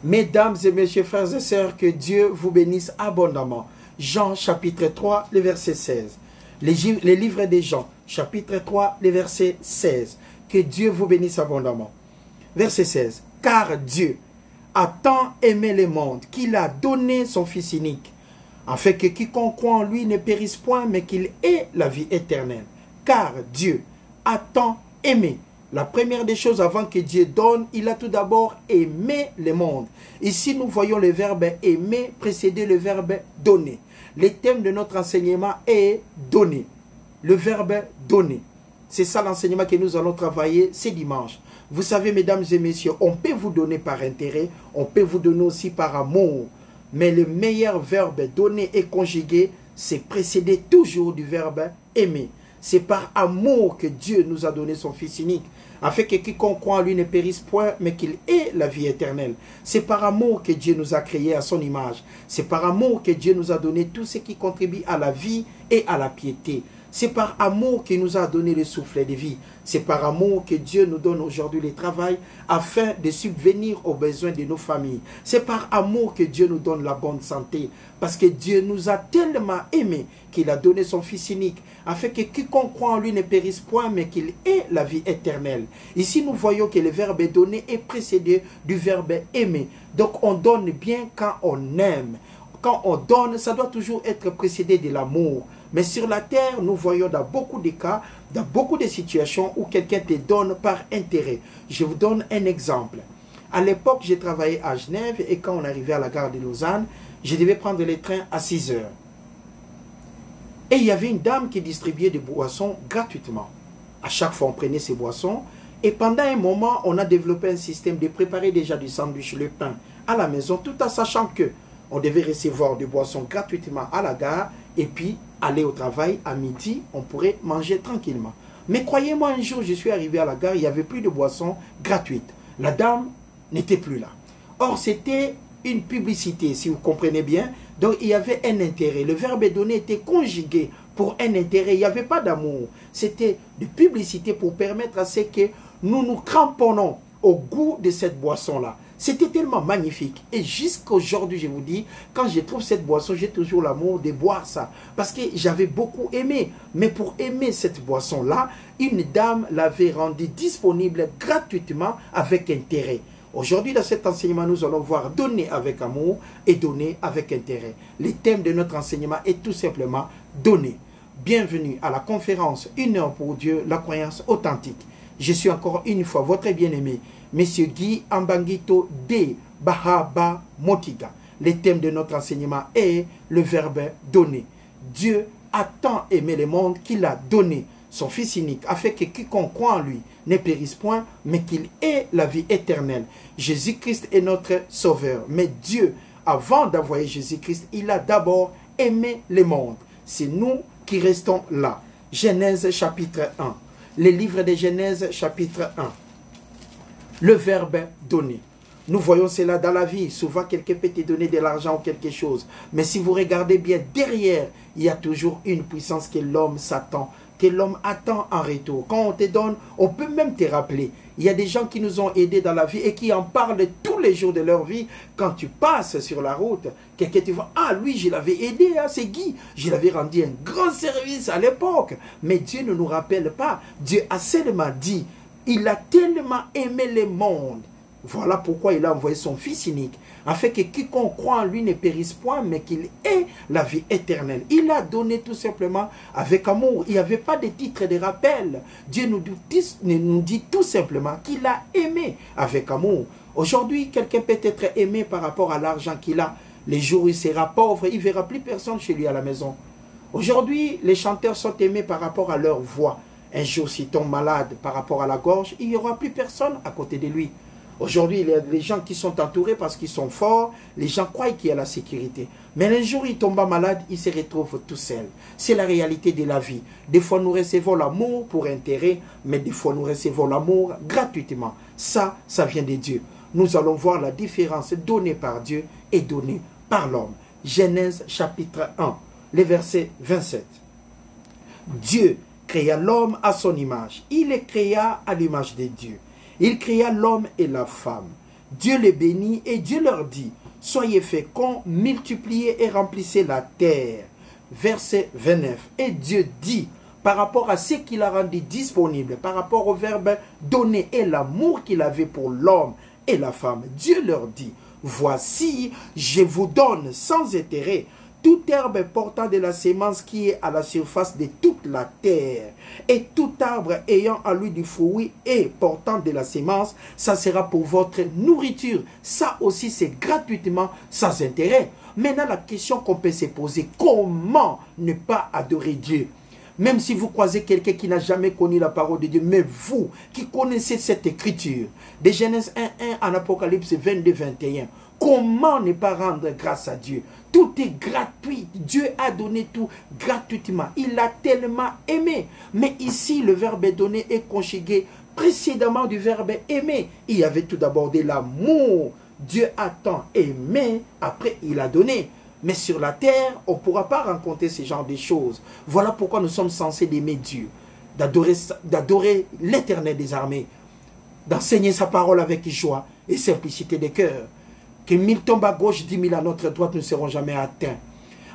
Mesdames et messieurs, frères et sœurs, que Dieu vous bénisse abondamment. Jean chapitre 3, le verset 16. Les livres des Jean, chapitre 3, le verset 16. Que Dieu vous bénisse abondamment. Verset 16. Car Dieu a tant aimé le monde qu'il a donné son Fils unique, afin que quiconque croit en lui ne périsse point, mais qu'il ait la vie éternelle. Car Dieu a tant aimé. La première des choses, avant que Dieu donne, il a tout d'abord aimé le monde. Ici, nous voyons le verbe aimer précéder le verbe donner. Le thème de notre enseignement est donner. Le verbe donner. C'est ça l'enseignement que nous allons travailler ce dimanche. Vous savez, mesdames et messieurs, on peut vous donner par intérêt, on peut vous donner aussi par amour. Mais le meilleur verbe donner et conjuguer, c'est précéder toujours du verbe aimer. C'est par amour que Dieu nous a donné son Fils unique, afin que quiconque croit en lui ne périsse point, mais qu'il ait la vie éternelle. C'est par amour que Dieu nous a créés à son image. C'est par amour que Dieu nous a donné tout ce qui contribue à la vie et à la piété. C'est par amour qu'il nous a donné le souffle de vie. C'est par amour que Dieu nous donne aujourd'hui le travail afin de subvenir aux besoins de nos familles. C'est par amour que Dieu nous donne la bonne santé. Parce que Dieu nous a tellement aimés qu'il a donné son Fils unique afin que quiconque croit en lui ne périsse point, mais qu'il ait la vie éternelle. Ici, nous voyons que le verbe donner est précédé du verbe aimer. Donc, on donne bien quand on aime. Quand on donne, ça doit toujours être précédé de l'amour. Mais sur la terre, nous voyons dans beaucoup de cas, dans beaucoup de situations où quelqu'un te donne par intérêt. Je vous donne un exemple. À l'époque, j'ai travaillé à Genève et quand on arrivait à la gare de Lausanne, je devais prendre le train à 6 heures. Et il y avait une dame qui distribuait des boissons gratuitement. À chaque fois, on prenait ces boissons. Et pendant un moment, on a développé un système de préparer déjà du sandwich, le pain à la maison, tout en sachant que on devait recevoir des boissons gratuitement à la gare et puis aller au travail à midi, on pourrait manger tranquillement. Mais croyez-moi, un jour, je suis arrivé à la gare, il n'y avait plus de boissons gratuites. La dame n'était plus là. Or, c'était une publicité, si vous comprenez bien. Donc, il y avait un intérêt. Le verbe donner était conjugué pour un intérêt. Il n'y avait pas d'amour. C'était de publicité pour permettre à ce que nous nous cramponnons au goût de cette boisson-là. C'était tellement magnifique. Et jusqu'aujourd'hui, je vous dis, quand je trouve cette boisson, j'ai toujours l'amour de boire ça. Parce que j'avais beaucoup aimé. Mais pour aimer cette boisson-là, une dame l'avait rendue disponible gratuitement avec intérêt. Aujourd'hui, dans cet enseignement, nous allons voir donner avec amour et donner avec intérêt. Le thème de notre enseignement est tout simplement donner. Bienvenue à la conférence Une heure pour Dieu, la croyance authentique. Je suis encore une fois votre bien-aimé, Monsieur Guy Ambangito de Bahaba Motiga. Le thème de notre enseignement est le verbe donner. Dieu a tant aimé le monde qu'il a donné son Fils unique, afin que quiconque croit en lui ne périsse point, mais qu'il ait la vie éternelle. Jésus-Christ est notre Sauveur. Mais Dieu, avant d'envoyer Jésus-Christ, il a d'abord aimé le monde. C'est nous qui restons là. Genèse chapitre 1. Le livre de Genèse chapitre 1. Le verbe donner. Nous voyons cela dans la vie. Souvent, quelqu'un peut te donner de l'argent ou quelque chose. Mais si vous regardez bien, derrière, il y a toujours une puissance que l'homme s'attend, que l'homme attend en retour. Quand on te donne, on peut même te rappeler. Il y a des gens qui nous ont aidés dans la vie et qui en parlent tous les jours de leur vie. Quand tu passes sur la route, quelqu'un te voit, ah lui, je l'avais aidé, hein, c'est Guy. Je l'avais rendu un grand service à l'époque. Mais Dieu ne nous rappelle pas. Dieu a seulement dit, il a tellement aimé le monde. Voilà pourquoi il a envoyé son Fils unique, afin que quiconque croit en lui ne périsse point, mais qu'il ait la vie éternelle. Il a donné tout simplement avec amour. Il n'y avait pas de titre de rappel. Dieu nous dit tout simplement qu'il a aimé avec amour. Aujourd'hui, quelqu'un peut être aimé par rapport à l'argent qu'il a. Les jours où il sera pauvre, il ne verra plus personne chez lui à la maison. Aujourd'hui, les chanteurs sont aimés par rapport à leur voix. Un jour, s'il tombe malade par rapport à la gorge, il n'y aura plus personne à côté de lui. Aujourd'hui, il y a des gens qui sont entourés parce qu'ils sont forts. Les gens croient qu'il y a la sécurité. Mais un jour, il tombe malade, il se retrouve tout seul. C'est la réalité de la vie. Des fois, nous recevons l'amour pour intérêt, mais des fois, nous recevons l'amour gratuitement. Ça vient de Dieu. Nous allons voir la différence donnée par Dieu et donnée par l'homme. Genèse chapitre 1, le verset 27. Dieu créa l'homme à son image. Il les créa à l'image de Dieu. Il créa l'homme et la femme. Dieu les bénit et Dieu leur dit, soyez féconds, multipliez et remplissez la terre. Verset 29. Et Dieu dit, par rapport à ce qu'il a rendu disponible, par rapport au verbe donner et l'amour qu'il avait pour l'homme et la femme, Dieu leur dit, voici, je vous donne sans intérêt toute herbe portant de la sémence qui est à la surface de toute la terre, et tout arbre ayant à lui du fruit et portant de la sémence, ça sera pour votre nourriture. Ça aussi, c'est gratuitement, sans intérêt. Maintenant, la question qu'on peut se poser, comment ne pas adorer Dieu? Même si vous croisez quelqu'un qui n'a jamais connu la parole de Dieu, mais vous qui connaissez cette écriture, de Genèse 1:1 en Apocalypse 22:21, comment ne pas rendre grâce à Dieu? Tout est gratuit. Dieu a donné tout gratuitement. Il a tellement aimé. Mais ici, le verbe donner est conjugué précédemment du verbe aimer. Il y avait tout d'abord de l'amour. Dieu a tant aimé, après il a donné. Mais sur la terre, on ne pourra pas rencontrer ce genre de choses. Voilà pourquoi nous sommes censés d'aimer Dieu, d'adorer l'Éternel des armées, d'enseigner sa parole avec joie et simplicité de cœur. Que 1000 tombent à gauche, 10 000 à notre droite ne seront jamais atteints.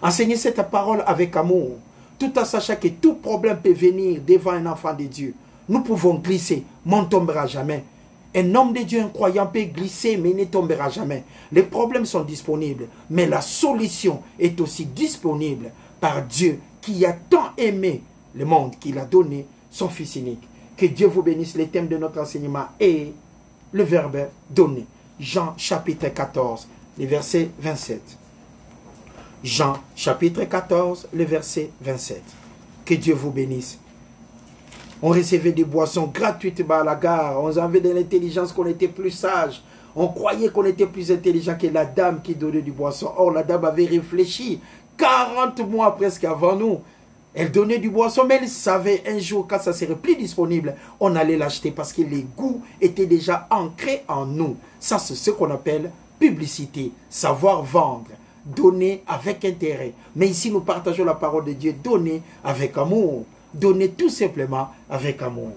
Enseigner cette parole avec amour, tout en sachant que tout problème peut venir devant un enfant de Dieu. Nous pouvons glisser, mais on ne tombera jamais. Un homme de Dieu, un croyant peut glisser, mais il ne tombera jamais. Les problèmes sont disponibles, mais la solution est aussi disponible par Dieu qui a tant aimé le monde qu'il a donné son Fils unique. Que Dieu vous bénisse. Les thèmes de notre enseignement et le verbe donner. Jean chapitre 14, le verset 27. Jean chapitre 14, le verset 27. Que Dieu vous bénisse. On recevait des boissons gratuitement à la gare. On avait de l'intelligence, qu'on était plus sage. On croyait qu'on était plus intelligent que la dame qui donnait du boisson. Or, la dame avait réfléchi 40 mois presque avant nous. Elle donnait du boisson, mais elle savait un jour, quand ça serait plus disponible, on allait l'acheter parce que les goûts étaient déjà ancrés en nous. Ça, c'est ce qu'on appelle publicité, savoir vendre, donner avec intérêt. Mais ici, nous partageons la parole de Dieu, donner avec amour. Donner tout simplement avec amour.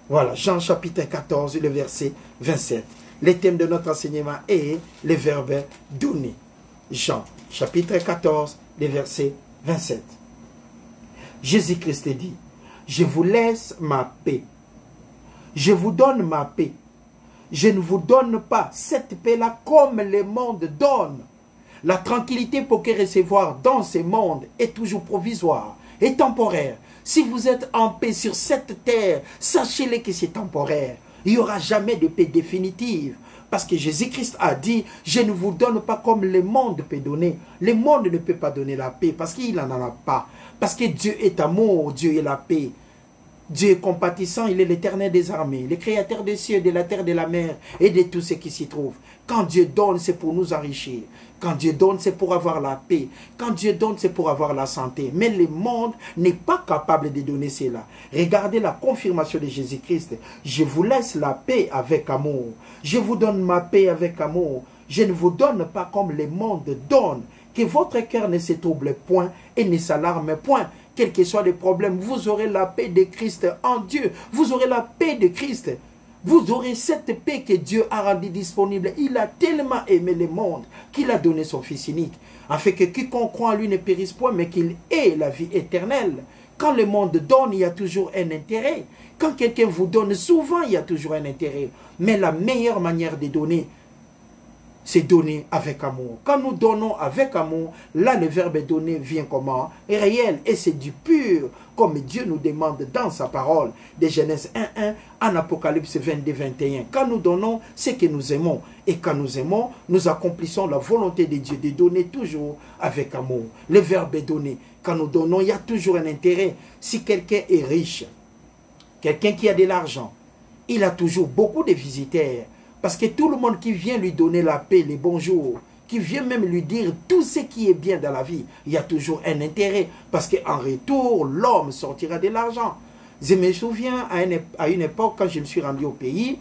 Voilà, Jean chapitre 14, le verset 27. Le thème de notre enseignement est le verbe donner. Jean chapitre 14, le verset 27. Jésus-Christ dit, je vous laisse ma paix. Je vous donne ma paix. Je ne vous donne pas cette paix-là comme le monde donne. La tranquillité pour que recevoir dans ce monde est toujours provisoire et temporaire. Si vous êtes en paix sur cette terre, sachez-le que c'est temporaire. Il n'y aura jamais de paix définitive. Parce que Jésus-Christ a dit, je ne vous donne pas comme le monde peut donner. Le monde ne peut pas donner la paix parce qu'il n'en a pas. Parce que Dieu est amour, Dieu est la paix. Dieu est compatissant, il est l'Éternel des armées, le créateur des cieux, de la terre, de la mer et de tout ce qui s'y trouve. Quand Dieu donne, c'est pour nous enrichir. Quand Dieu donne, c'est pour avoir la paix. Quand Dieu donne, c'est pour avoir la santé. Mais le monde n'est pas capable de donner cela. Regardez la confirmation de Jésus-Christ. Je vous laisse la paix avec amour. Je vous donne ma paix avec amour. Je ne vous donne pas comme le monde donne. Que votre cœur ne se trouble point et ne s'alarme point. Quels que soient les problèmes, vous aurez la paix de Christ en Dieu. Vous aurez la paix de Christ. Vous aurez cette paix que Dieu a rendue disponible. Il a tellement aimé le monde qu'il a donné son Fils unique, afin que quiconque croit en lui ne périsse point, mais qu'il ait la vie éternelle. Quand le monde donne, il y a toujours un intérêt. Quand quelqu'un vous donne, souvent il y a toujours un intérêt. Mais la meilleure manière de donner, c'est donner avec amour. Quand nous donnons avec amour, là le verbe donner vient comment? Réel, et c'est du pur, comme Dieu nous demande dans sa parole, de Genèse 1:1 en Apocalypse 22:21. Quand nous donnons, c'est que nous aimons. Et quand nous aimons, nous accomplissons la volonté de Dieu de donner toujours avec amour. Le verbe donner, quand nous donnons, il y a toujours un intérêt. Si quelqu'un est riche, quelqu'un qui a de l'argent, il a toujours beaucoup de visiteurs. Parce que tout le monde qui vient lui donner la paix, les bonjours, qui vient même lui dire tout ce qui est bien dans la vie, il y a toujours un intérêt. Parce qu'en retour, l'homme sortira de l'argent. Je me souviens à une époque, quand je me suis rendu au pays,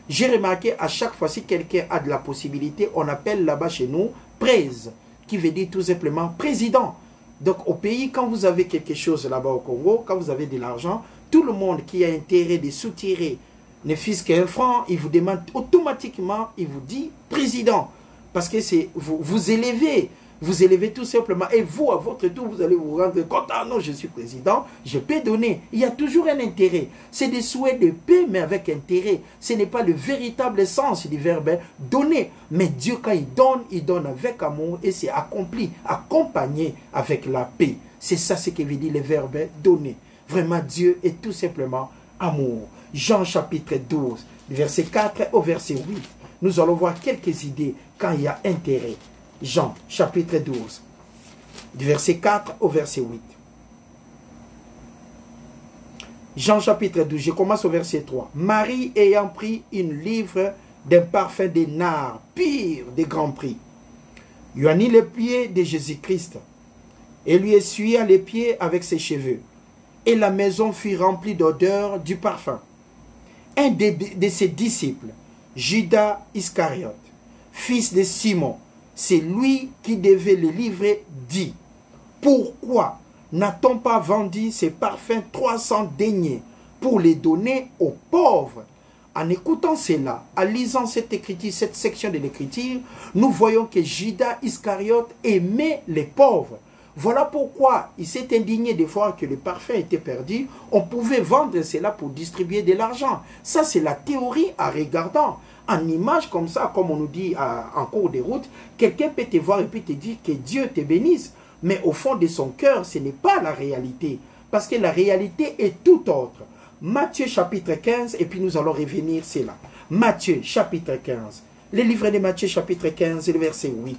j'ai remarqué à chaque fois, si quelqu'un a de la possibilité, on appelle là-bas chez nous, prèse, qui veut dire tout simplement président. Donc au pays, quand vous avez quelque chose là-bas au Congo, quand vous avez de l'argent, tout le monde qui a intérêt de soutirer ne fût-ce qu'un franc, il vous demande automatiquement, il vous dit président. Parce que c'est vous élevez tout simplement. Et vous, à votre tour, vous allez vous rendre compte, ah non, je suis président, je peux donner. Il y a toujours un intérêt. C'est des souhaits de paix, mais avec intérêt. Ce n'est pas le véritable sens du verbe donner. Mais Dieu, quand il donne avec amour et c'est accompli, accompagné avec la paix. C'est ça ce que veut dire le verbe donner. Vraiment, Dieu est tout simplement amour. Jean chapitre 12, verset 4 au verset 8. Nous allons voir quelques idées quand il y a intérêt. Jean chapitre 12, du verset 4 au verset 8. Jean chapitre 12, je commence au verset 3. Marie ayant pris une livre d'un parfum de nard pur de grand prix, lui a mis les pieds de Jésus-Christ et lui essuya les pieds avec ses cheveux. Et la maison fut remplie d'odeur du parfum. Un de ses disciples, Judas Iscariote, fils de Simon, c'est lui qui devait le livrer, dit, pourquoi n'a-t-on pas vendu ces parfums 300 deniers pour les donner aux pauvres? En écoutant cela, en lisant cette écriture, cette section de l'écriture, nous voyons que Judas Iscariote aimait les pauvres. Voilà pourquoi il s'est indigné des fois que le parfum était perdu. On pouvait vendre cela pour distribuer de l'argent. Ça, c'est la théorie en regardant. En image comme ça, comme on nous dit en cours de route, quelqu'un peut te voir et puis te dire que Dieu te bénisse. Mais au fond de son cœur, ce n'est pas la réalité. Parce que la réalité est tout autre. Matthieu chapitre 15, et puis nous allons revenir, c'est là. Matthieu chapitre 15. Le livre de Matthieu chapitre 15, le verset 8.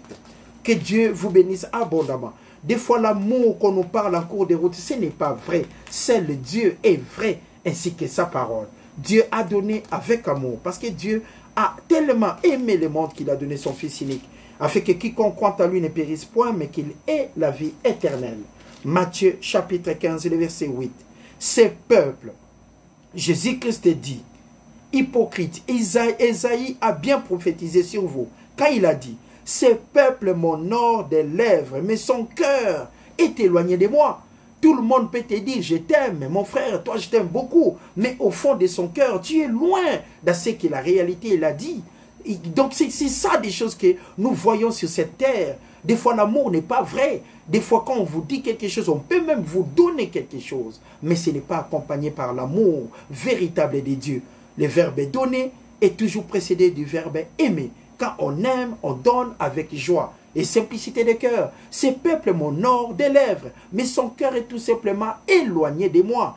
Que Dieu vous bénisse abondamment. Des fois, l'amour qu'on nous parle en cours de route, ce n'est pas vrai. Seul Dieu est vrai, ainsi que sa parole. Dieu a donné avec amour, parce que Dieu a tellement aimé le monde qu'il a donné son Fils unique, afin que quiconque croit en lui ne périsse point, mais qu'il ait la vie éternelle. Matthieu chapitre 15, le verset 8. Ces peuples, Jésus-Christ dit, hypocrite, Ésaïe a bien prophétisé sur vous, quand il a dit, ces peuples m'honorent des lèvres, mais son cœur est éloigné de moi. Tout le monde peut te dire, je t'aime, mon frère, toi je t'aime beaucoup. Mais au fond de son cœur, tu es loin de ce que la réalité l'a dit. Et donc c'est ça des choses que nous voyons sur cette terre. Des fois l'amour n'est pas vrai. Des fois quand on vous dit quelque chose, on peut même vous donner quelque chose. Mais ce n'est pas accompagné par l'amour véritable de Dieu. Le verbe donner est toujours précédé du verbe aimer. Quand on aime, on donne avec joie et simplicité de cœur. Ces peuples m'honorent des lèvres, mais son cœur est tout simplement éloigné de moi.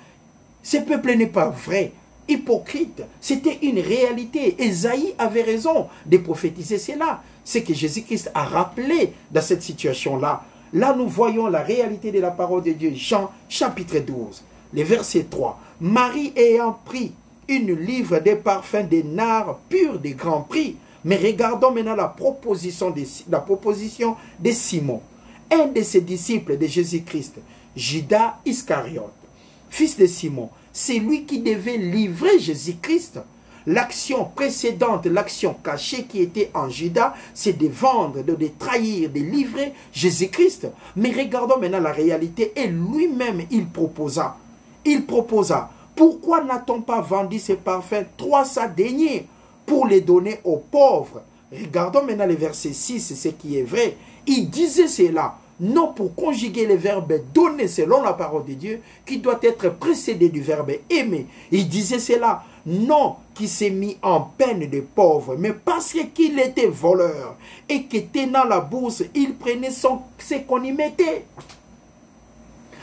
Ce peuple n'est pas vrai, hypocrite. C'était une réalité. Ésaïe avait raison de prophétiser cela. C'est que Jésus-Christ a rappelé dans cette situation-là. Là, nous voyons la réalité de la parole de Dieu. Jean chapitre 12, le verset 3. Marie ayant pris une livre de parfums de nard pur de grand prix. Mais regardons maintenant la proposition de Simon, un de ses disciples de Jésus-Christ, Judas Iscariote, fils de Simon. C'est lui qui devait livrer Jésus-Christ. L'action précédente, l'action cachée qui était en Judas, c'est de vendre, de trahir, de livrer Jésus-Christ. Mais regardons maintenant la réalité. Et lui-même, il proposa. Pourquoi n'a-t-on pas vendu ces parfums 300 deniers pour les donner aux pauvres? Regardons maintenant le verset 6, ce qui est vrai. Il disait cela, non pour conjuguer le verbe donner selon la parole de Dieu, qui doit être précédé du verbe aimer. Il disait cela, non qui s'est mis en peine de pauvres, mais parce qu'il était voleur, et que tenant la bourse, il prenait ce qu'on y mettait.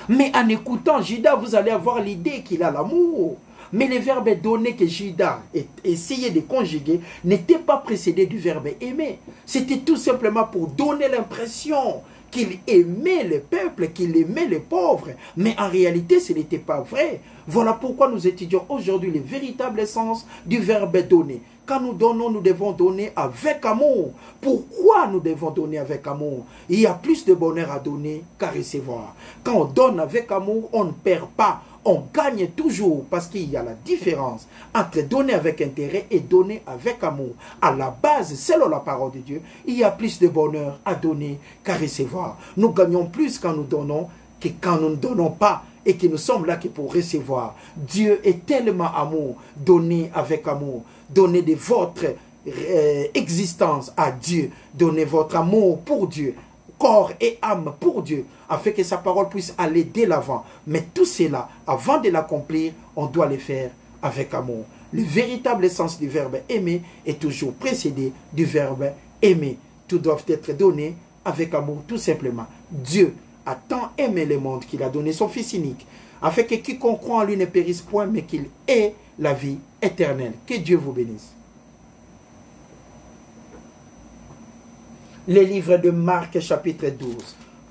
Mais en écoutant Judas, vous allez avoir l'idée qu'il a l'amour. Mais le verbe donner que Judas essayait de conjuguer n'était pas précédé du verbe aimer. C'était tout simplement pour donner l'impression qu'il aimait le peuple, qu'il aimait les pauvres. Mais en réalité, ce n'était pas vrai. Voilà pourquoi nous étudions aujourd'hui le véritable sens du verbe donner. Quand nous donnons, nous devons donner avec amour. Pourquoi nous devons donner avec amour? Il y a plus de bonheur à donner qu'à recevoir. Quand on donne avec amour, on ne perd pas. On gagne toujours parce qu'il y a la différence entre donner avec intérêt et donner avec amour. À la base, selon la parole de Dieu, il y a plus de bonheur à donner qu'à recevoir. Nous gagnons plus quand nous donnons que quand nous ne donnons pas. et que nous sommes là que pour recevoir. Dieu est tellement amour, donnez avec amour, donnez de votre existence à Dieu, donnez votre amour pour Dieu, corps et âme pour Dieu, afin que sa parole puisse aller de l'avant. Mais tout cela, avant de l'accomplir, on doit le faire avec amour. Le véritable sens du verbe aimer est toujours précédé du verbe aimer. Tout doit être donné avec amour, tout simplement. Dieu a tant aimé le monde qu'il a donné son Fils unique, afin que quiconque croit en lui ne périsse point, mais qu'il ait la vie éternelle. Que Dieu vous bénisse. Le livre de Marc chapitre 12.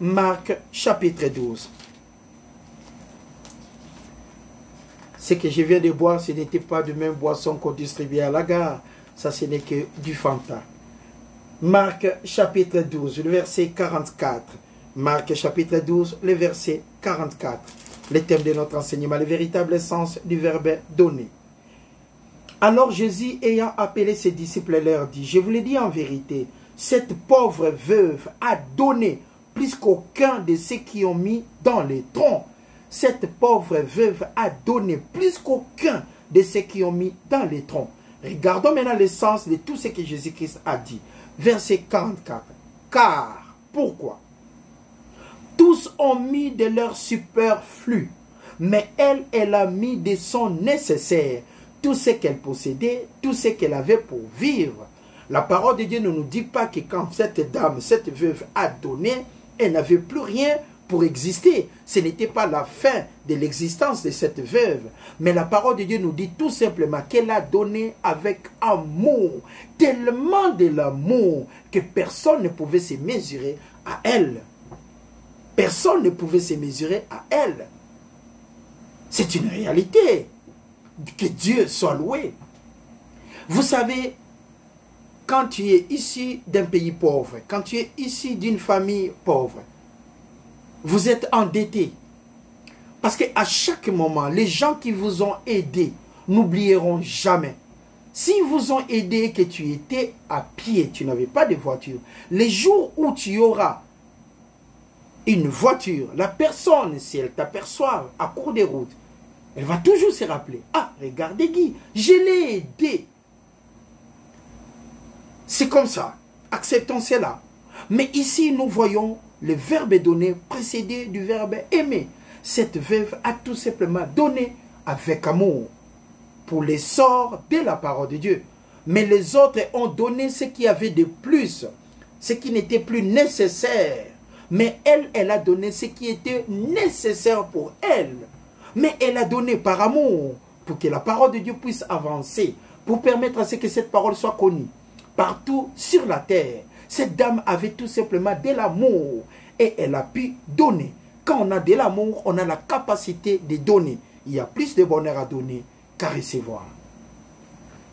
Marc chapitre 12. Ce que je viens de boire, ce n'était pas de même boisson qu'on distribuait à la gare. Ça, ce n'est que du Fanta. Marc chapitre 12, le verset 44. Marc chapitre 12, le verset 44. Le thème de notre enseignement, le véritable sens du verbe donner. Alors Jésus, ayant appelé ses disciples, leur dit, je vous le dis en vérité, cette pauvre veuve a donné plus qu'aucun de ceux qui ont mis dans les troncs. Cette pauvre veuve a donné plus qu'aucun de ceux qui ont mis dans les troncs. Regardons maintenant le sens de tout ce que Jésus-Christ a dit. Verset 44. Car, pourquoi? Tous ont mis de leur superflu, mais elle, elle a mis de son nécessaire, tout ce qu'elle possédait, tout ce qu'elle avait pour vivre. La parole de Dieu ne nous dit pas que quand cette dame, cette veuve a donné, elle n'avait plus rien pour exister. Ce n'était pas la fin de l'existence de cette veuve. Mais la parole de Dieu nous dit tout simplement qu'elle a donné avec amour. Tellement de l'amour que personne ne pouvait se mesurer à elle. Personne ne pouvait se mesurer à elle. C'est une réalité. Que Dieu soit loué. Vous savez, quand tu es issu d'un pays pauvre, quand tu es issu d'une famille pauvre, vous êtes endetté. Parce qu'à chaque moment, les gens qui vous ont aidé n'oublieront jamais. S'ils vous ont aidé, que tu étais à pied, tu n'avais pas de voiture, les jours où tu auras une voiture, la personne, si elle t'aperçoit à court de route, elle va toujours se rappeler, ah, regardez Guy, je l'ai aidé. C'est comme ça, acceptons cela. Mais ici, nous voyons le verbe donner précédé du verbe aimer. Cette veuve a tout simplement donné avec amour pour l'essor de la parole de Dieu. Mais les autres ont donné ce qu'il y avait de plus, ce qui n'était plus nécessaire. Mais elle, elle a donné ce qui était nécessaire pour elle. Mais elle a donné par amour pour que la parole de Dieu puisse avancer, pour permettre à ce que cette parole soit connue partout sur la terre. Cette dame avait tout simplement de l'amour et elle a pu donner. Quand on a de l'amour, on a la capacité de donner. Il y a plus de bonheur à donner qu'à recevoir.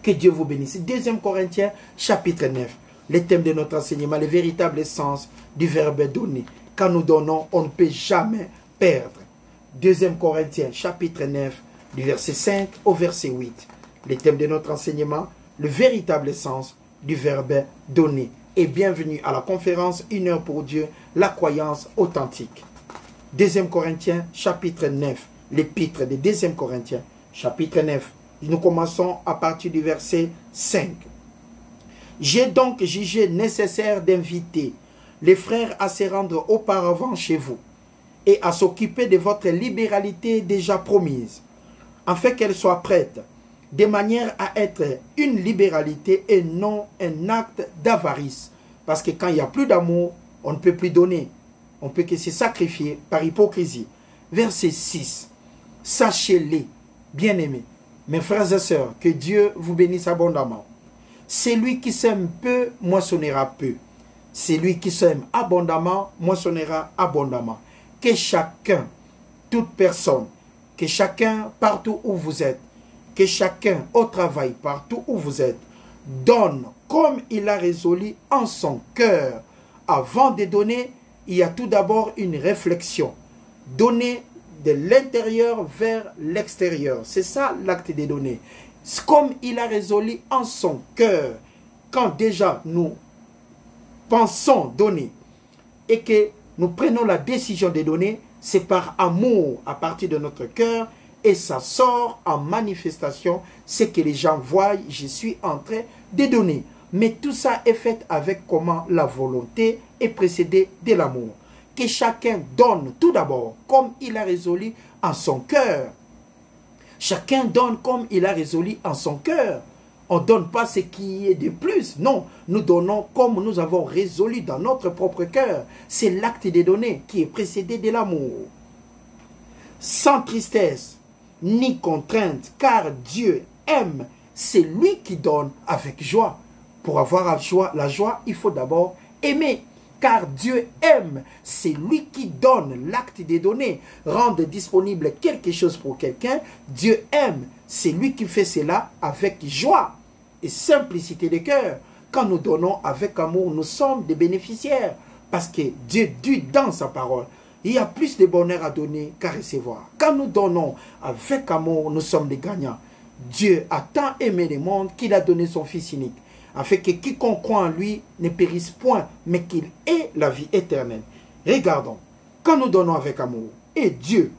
Que Dieu vous bénisse. 2 Corinthiens chapitre 9. Le thème de notre enseignement, le véritable sens du verbe donner. Quand nous donnons, on ne peut jamais perdre. 2 Corinthiens chapitre 9, du verset 5 au verset 8. Le thème de notre enseignement, le véritable sens du verbe donner. Et bienvenue à la conférence 1 heure pour Dieu, la croyance authentique. 2 Corinthiens chapitre 9, l'épître de 2 Corinthiens chapitre 9. Nous commençons à partir du verset 5. J'ai donc jugé nécessaire d'inviter les frères à se rendre auparavant chez vous et à s'occuper de votre libéralité déjà promise, afin qu'elle soit prête, de manière à être une libéralité et non un acte d'avarice. Parce que quand il n'y a plus d'amour, on ne peut plus donner. On peut que se sacrifier par hypocrisie. Verset 6. Sachez-les, bien-aimés, mes frères et sœurs, que Dieu vous bénisse abondamment. Celui qui sème peu, moissonnera peu. Celui qui sème abondamment, moissonnera abondamment. Que chacun, toute personne, que chacun partout où vous êtes, que chacun au travail partout où vous êtes, donne comme il a résolu en son cœur. Avant de donner, il y a tout d'abord une réflexion. Donner de l'intérieur vers l'extérieur. C'est ça l'acte de donner. Comme il a résolu en son cœur. Quand déjà nous pensons donner et que nous prenons la décision de donner, c'est par amour à partir de notre cœur et ça sort en manifestation. C'est que les gens voient, je suis en train de donner. Mais tout ça est fait avec comment la volonté est précédée de l'amour. Que chacun donne tout d'abord comme il a résolu en son cœur. Chacun donne comme il a résolu en son cœur. On ne donne pas ce qui est de plus. Non, nous donnons comme nous avons résolu dans notre propre cœur. C'est l'acte de donner qui est précédé de l'amour. Sans tristesse ni contrainte, car Dieu aime. C'est lui qui donne avec joie. Pour avoir la joie, il faut d'abord aimer. Car Dieu aime, c'est lui qui donne l'acte de donner, rendre disponible quelque chose pour quelqu'un. Dieu aime, c'est lui qui fait cela avec joie et simplicité de cœur. Quand nous donnons avec amour, nous sommes des bénéficiaires. Parce que Dieu dit dans sa parole, il y a plus de bonheur à donner qu'à recevoir. Quand nous donnons avec amour, nous sommes des gagnants. Dieu a tant aimé le monde qu'il a donné son Fils unique, afin que quiconque croit en lui ne périsse point, mais qu'il ait la vie éternelle. Regardons, quand nous donnons avec amour, et Dieu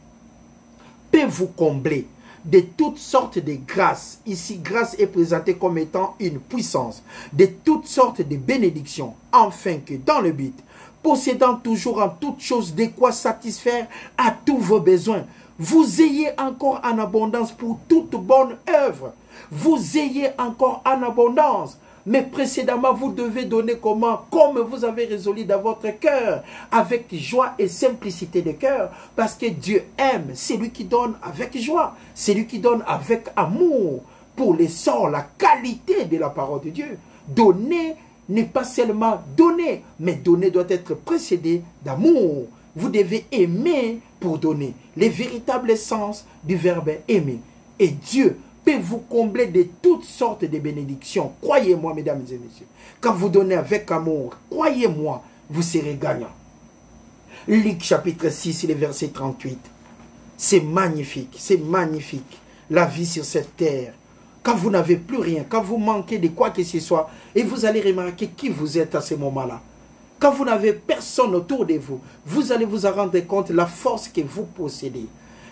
peut vous combler de toutes sortes de grâces. Ici, grâce est présentée comme étant une puissance, de toutes sortes de bénédictions, afin que dans le but, possédant toujours en toutes choses de quoi satisfaire à tous vos besoins, vous ayez encore en abondance pour toute bonne œuvre. Vous ayez encore en abondance. Mais précédemment, vous devez donner comment? Comme vous avez résolu dans votre cœur, avec joie et simplicité de cœur. Parce que Dieu aime, c'est lui qui donne avec joie. C'est lui qui donne avec amour. Pour l'essor, la qualité de la parole de Dieu. Donner n'est pas seulement donner, mais donner doit être précédé d'amour. Vous devez aimer pour donner. Le véritable sens du verbe aimer. Et Dieu peut vous combler de toutes sortes de bénédictions. Croyez-moi, mesdames et messieurs. Quand vous donnez avec amour, croyez-moi, vous serez gagnant. Luc chapitre 6, le verset 38. C'est magnifique, c'est magnifique. La vie sur cette terre. Quand vous n'avez plus rien, quand vous manquez de quoi que ce soit, et vous allez remarquer qui vous êtes à ce moment-là. Quand vous n'avez personne autour de vous, vous allez vous en rendre compte de la force que vous possédez.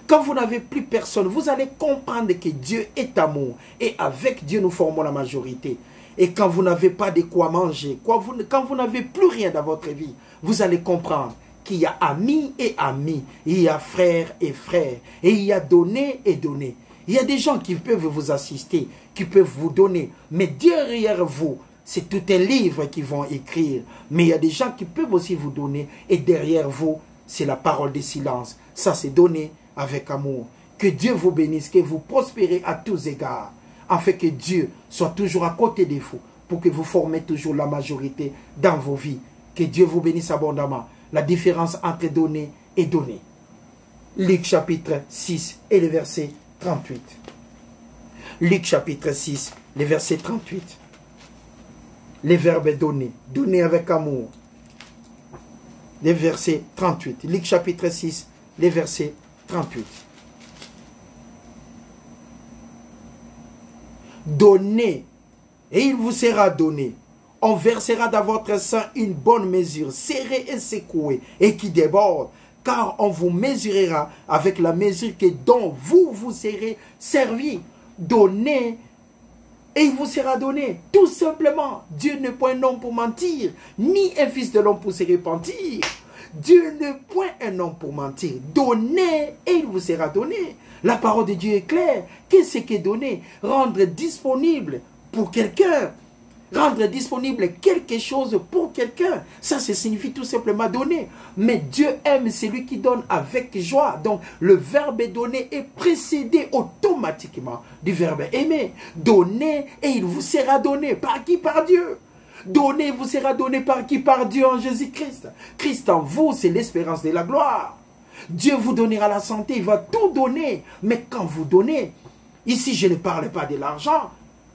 Quand vous n'avez plus personne, vous allez comprendre que Dieu est amour. Et avec Dieu, nous formons la majorité. Et quand vous n'avez pas de quoi manger, quand vous n'avez plus rien dans votre vie, vous allez comprendre qu'il y a amis et amis. Il y a frères et frères. Et il y a donné et donné. Il y a des gens qui peuvent vous assister, qui peuvent vous donner. Mais derrière vous, c'est tout un livre qu'ils vont écrire. Mais il y a des gens qui peuvent aussi vous donner. Et derrière vous, c'est la parole de silence. Ça, c'est donner avec amour. Que Dieu vous bénisse, que vous prospérez à tous égards, afin que Dieu soit toujours à côté de vous, pour que vous formez toujours la majorité dans vos vies. Que Dieu vous bénisse abondamment. La différence entre donner et donner. Luc chapitre 6 et le verset 38. Luc chapitre 6, le verset 38. Le verbe donner. Donner avec amour. Le verset 38. Luc chapitre 6, le verset 38. Donnez, et il vous sera donné. On versera dans votre sein une bonne mesure, serrée et secouée, et qui déborde, car on vous mesurera avec la mesure dont vous serez servi. Donnez, et il vous sera donné. Tout simplement, Dieu n'est point un homme pour mentir, ni un fils de l'homme pour se repentir. Dieu n'est point un homme pour mentir. Donnez et il vous sera donné. La parole de Dieu est claire. Qu'est-ce que donner? Rendre disponible pour quelqu'un. Rendre disponible quelque chose pour quelqu'un. Ça signifie tout simplement donner. Mais Dieu aime celui qui donne avec joie. Donc le verbe donner est précédé automatiquement du verbe aimer. Donner et il vous sera donné. Par qui? Par Dieu. Donner vous sera donné par qui? Par Dieu en Jésus-Christ. Christ en vous, c'est l'espérance de la gloire. Dieu vous donnera la santé, il va tout donner. Mais quand vous donnez, ici je ne parle pas de l'argent.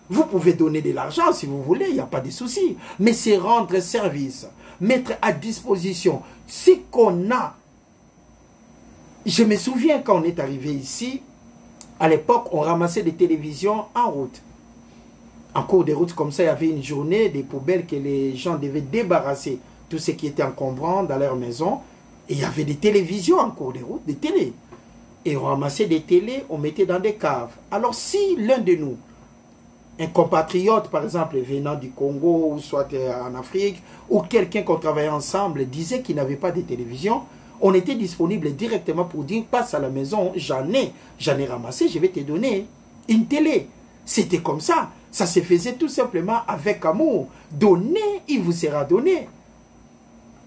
Vous pouvez donner de l'argent si vous voulez, il n'y a pas de souci. Mais c'est rendre service, mettre à disposition ce qu'on a. Je me souviens quand on est arrivé ici, à l'époque, on ramassait des télévisions en route. En cours de route, comme ça, il y avait une journée des poubelles que les gens devaient débarrasser. Tout ce qui était encombrant dans leur maison. Et il y avait des télévisions en cours de route, des télés. Et on ramassait des télés, on mettait dans des caves. Alors si l'un de nous, un compatriote par exemple venant du Congo, ou soit en Afrique, ou quelqu'un qu'on travaillait ensemble, disait qu'il n'avait pas de télévision, on était disponible directement pour dire, passe à la maison, j'en ai ramassé, je vais te donner une télé. C'était comme ça. Ça se faisait tout simplement avec amour. Donner, il vous sera donné.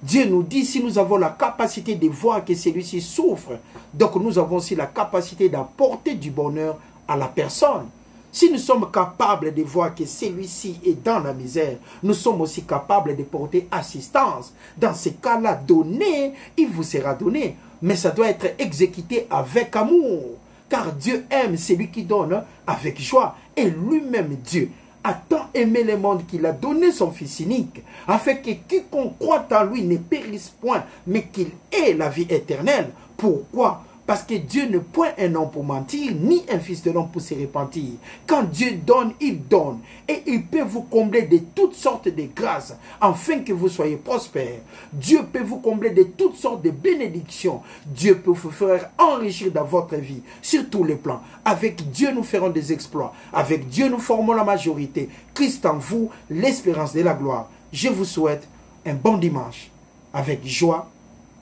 Dieu nous dit, si nous avons la capacité de voir que celui-ci souffre, donc nous avons aussi la capacité d'apporter du bonheur à la personne. Si nous sommes capables de voir que celui-ci est dans la misère, nous sommes aussi capables de porter assistance. Dans ces cas-là, donner, il vous sera donné. Mais ça doit être exécuté avec amour. Car Dieu aime celui qui donne avec joie. Et lui-même, Dieu, a tant aimé le monde qu'il a donné son Fils unique, afin que quiconque croit en lui ne périsse point, mais qu'il ait la vie éternelle. Pourquoi? Parce que Dieu ne point un homme pour mentir, ni un fils de l'homme pour se repentir. Quand Dieu donne, il donne. Et il peut vous combler de toutes sortes de grâces, afin que vous soyez prospères. Dieu peut vous combler de toutes sortes de bénédictions. Dieu peut vous faire enrichir dans votre vie, sur tous les plans. Avec Dieu, nous ferons des exploits. Avec Dieu, nous formons la majorité. Christ en vous, l'espérance de la gloire. Je vous souhaite un bon dimanche, avec joie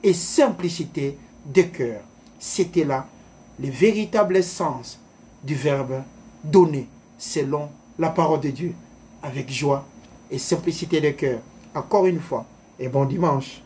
et simplicité de cœur. C'était là le véritable sens du verbe donner selon la parole de Dieu, avec joie et simplicité de cœur. Encore une fois, et bon dimanche.